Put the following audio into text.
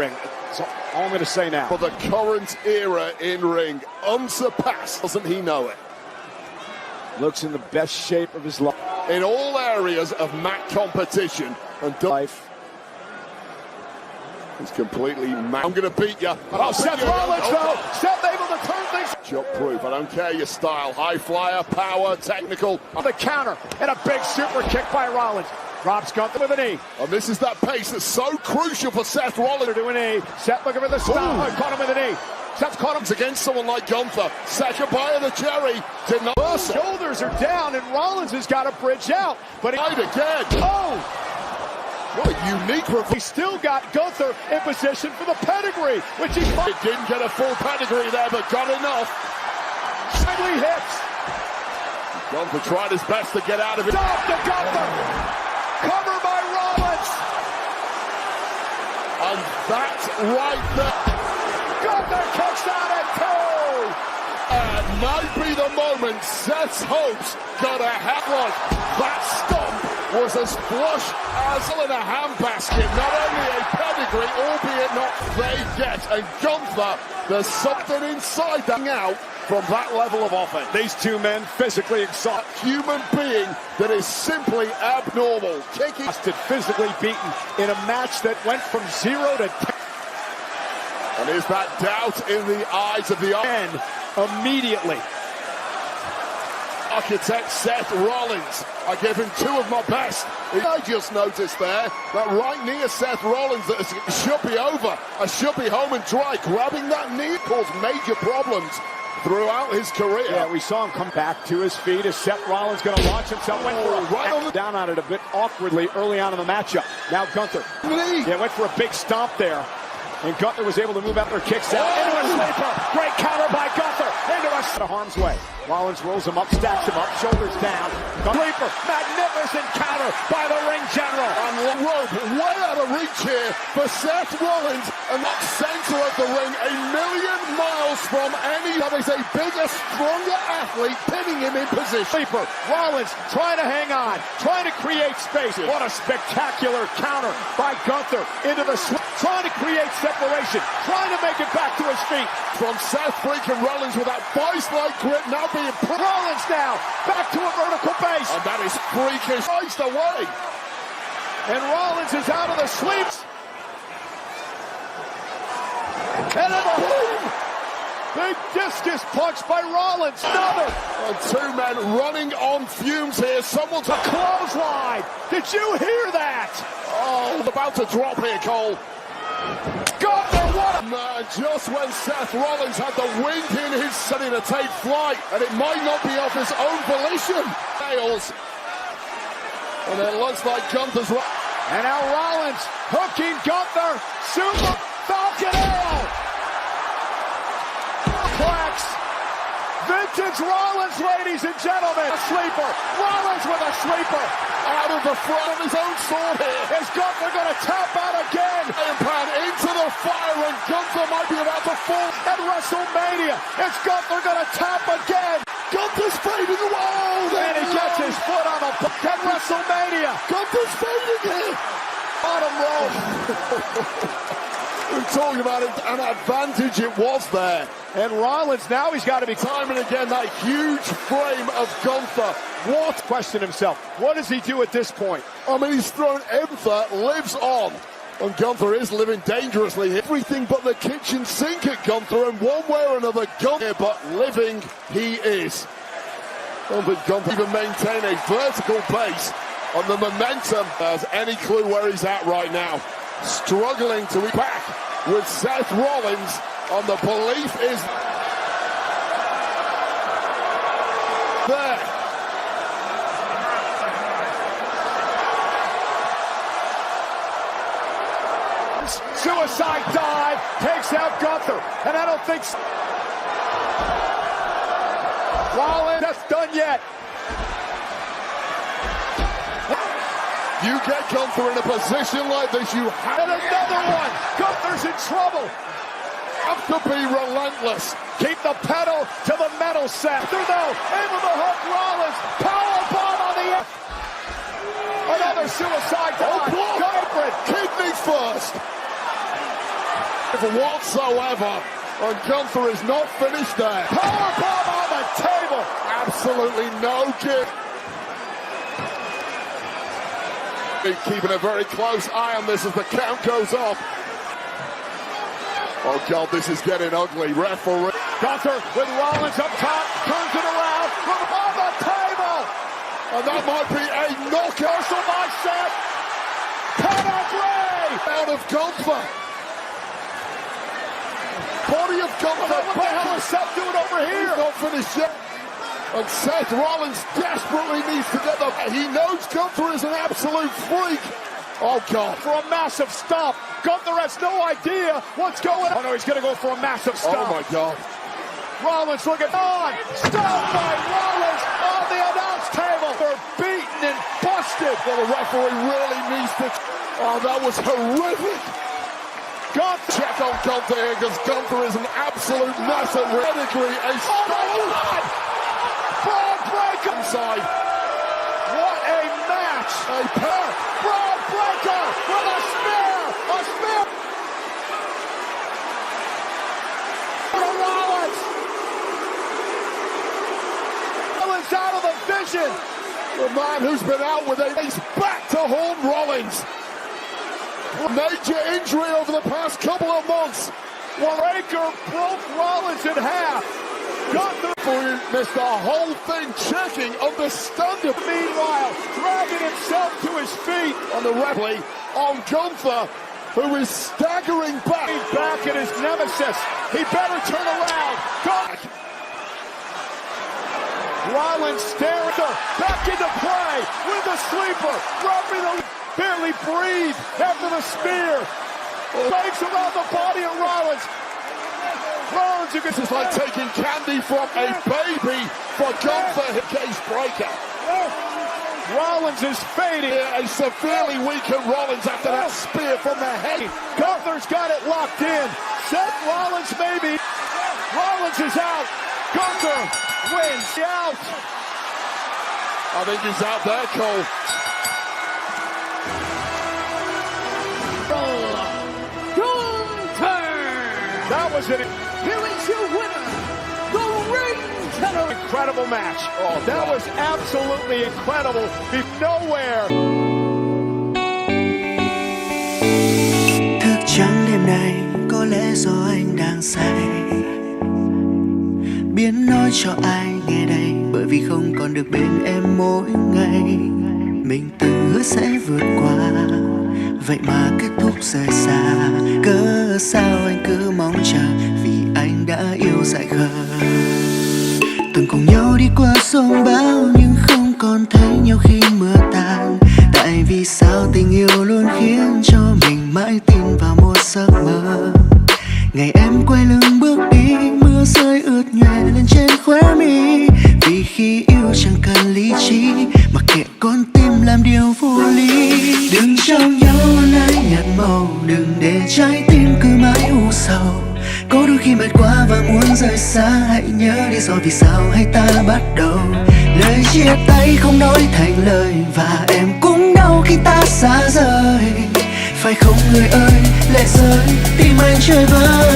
That's all I'm going to say now. For the current era in ring, unsurpassed, doesn't he know it? Looks in the best shape of his life. In all areas of mat competition and life. He's completely mad. I'm going to beat you. Oh, Seth Rollins, though. Seth able to turn things. Jump proof. I don't care your style. High flyer, power, technical. On the counter, and a big super kick by Rollins. Drops Gunther with a knee. And this is that pace that's so crucial for Seth Rollins. To a knee. Seth looking for the stop. Oh, caught him with a knee. Seth's caught him against someone like Gunther. Second bite of the cherry. Did not. Shoulders are down, and Rollins has got to bridge out. But he again. Oh! What a unique reversal. He still got Gunther in position for the pedigree, which he didn't get a full pedigree there, but got enough. Slightly hits. Gunther tried his best to get out of it. Stop to Gunther. Cover by Rollins. And that's right there. Gunther kicks out at two. Might be the moment Seth's hopes got a headlock. That stomp was as flush as in a handbasket. Not only a pedigree, albeit not they get. And Gunther, there's something inside that out from that level of offense. These two men physically exhausted. Human being that is simply abnormal. Kicking. Physically beaten in a match that went from 0 to 10. And is that doubt in the eyes of the end immediately. Architect Seth Rollins. I give him two of my best. I just noticed there that right near Seth Rollins that it should be over. I should be home and dry. Grabbing that knee caused major problems throughout his career. Yeah, we saw him come back to his feet as Seth Rollins going to launch himself. Went for a down on it a bit awkwardly early on in the matchup. Now Gunther. Yeah, went for a big stomp there. And Gunther was able to move out their kicks out into a sleeper. Great counter by Gunther into a harm's way. Rollins rolls him up, stacks him up, shoulders down. Sleeper, magnificent counter by the ring general. On the rope, way out of reach here for Seth Rollins. And that center of the ring, 1,000,000 miles from any. That is a bigger, stronger athlete pinning him in position. Sleeper, Rollins trying to hang on, trying to create space. What a spectacular counter by Gunther into the trying to create separation, trying to make it back to his feet. From Seth freaking Rollins with that vice-like grip now being Rollins now back to a vertical base. And that is freakish. Sliced away. And Rollins is out of the sweeps. And then boom! Big discus punch by Rollins. Another. And two men running on fumes here. Someone's a clothesline. Did you hear that? Oh, about to drop here, Cole. Gunther, what a... Man, just when Seth Rollins had the wind in his setting to take flight, and it might not be of his own volition. Fails. And it looks like Gunther's right. And now Rollins hooking Gunther. Super Falcon Arrow. Clacks. Vintage Rollins, ladies and gentlemen. A sleeper. Rollins with a sleeper. Out of the front of his own sword here. Is Gunther going to tap out again? Pan into the fire, and Gunther might be about to fall. At WrestleMania, is Gunther going to tap again? Gunther's fading away. And he gets his foot on the at WrestleMania. Gunther's fading here. Bottom row. We're talking about it, an advantage it was there. And Rollins, now he's got to be time and again, that huge frame of Gunther. What? Question himself. What does he do at this point? I mean, he's thrown everything, lives on. And Gunther is living dangerously. Everything but the kitchen sink at Gunther, and one way or another, Gunther, but living he is. Don't think Gunther even maintain a vertical base on the momentum. Has any clue where he's at right now. Struggling to be back with Seth Rollins, and the belief is there. Suicide dive takes out Gunther, and I don't think Rollins that's done yet. You get Gunther in a position like this, you have... And another one! Gunther's in trouble! Have to be relentless. Keep the pedal to the metal, Seth. Through though, able to hook Rollins. Powerbomb on the end. Another suicide dive. Kidney first. whatsoever. And Gunther is not finished there. Powerbomb on the table. Absolutely no give. Keeping a very close eye on this as the count goes up. Oh God, this is getting ugly. Referee. Gunther with Rollins up top, turns it around from on the table. And that might be a knockout. By Seth. Pedigree Out of Gunther. Body of Gunther. What the hell is Seth doing over here? He's not finished yet. And Seth Rollins desperately needs to get the... He knows Gunther is an absolute freak. Oh, God. For a massive stomp. Gunther has no idea what's going on. Oh, no, he's going to go for a massive stomp. Oh, my God. Rollins looking on. Stop by Rollins on the announce table. They're beaten and busted. Well, the referee really needs to... Oh, that was horrific. Gunther. Check on Gunther here, because Gunther is an absolute mess at pedigree. A God! Braun breaker inside. What a match! A pair. Braun breaker with a spear! A spear! For Rollins! Rollins out of the vision! The man who's been out with a... He's back to haunt Rollins. Major injury over the past couple of months. Breaker broke Rollins in half. Gunther missed the whole thing, checking, understandable. Meanwhile, dragging himself to his feet on the replay on Gunther, who is staggering back. He's back at his nemesis. He better turn around. Gunther. Rollins staring back into play with the sleeper. Rubbing the barely breathe after the spear. Legs around the body of Rollins. Rollins, you can This is like taking candy from a baby for Gunther. Case breaker. Rollins is fading. A severely weakened Rollins after that spear from the head. Gunther's got it locked in. Seth Rollins maybe. Rollins is out. Gunther wins out. I think he's out there, Cole. That was it. Here is your winner, the ring general. Incredible match. Oh, that was absolutely incredible. Nowhere. Thức trắng đêm nay, có lẽ do anh đang say. Biến nói cho ai nghe đây, bởi vì không còn được bên em mỗi ngày. Mình từng hứa sẽ vượt qua, vậy mà kết thúc rời xa. Cớ sao anh cứ mong chờ, vì anh đã yêu dại khờ. Từng cùng nhau đi qua sông bão, nhưng không còn thấy nhau khi mưa tàn. Tại vì sao tình yêu luôn khiến cho mình mãi tin vào một giấc mơ. Ngày em quay lưng bước đi, mưa rơi ướt nhòe lên trên khóe mi. Vì khi yêu chẳng cần lý trí, mặc kệ con tim làm điều vô lý. Đừng trao nhau ai nhạt màu, đừng để trái tim cứ mãi u sầu. Có đôi khi mệt quá và muốn rời xa, hãy nhớ đi rồi vì sao hay ta bắt đầu. Lời chia tay không nói thành lời, và em cũng đau khi ta xa rời. Phải không người ơi, lệ rơi tim anh chơi vơi.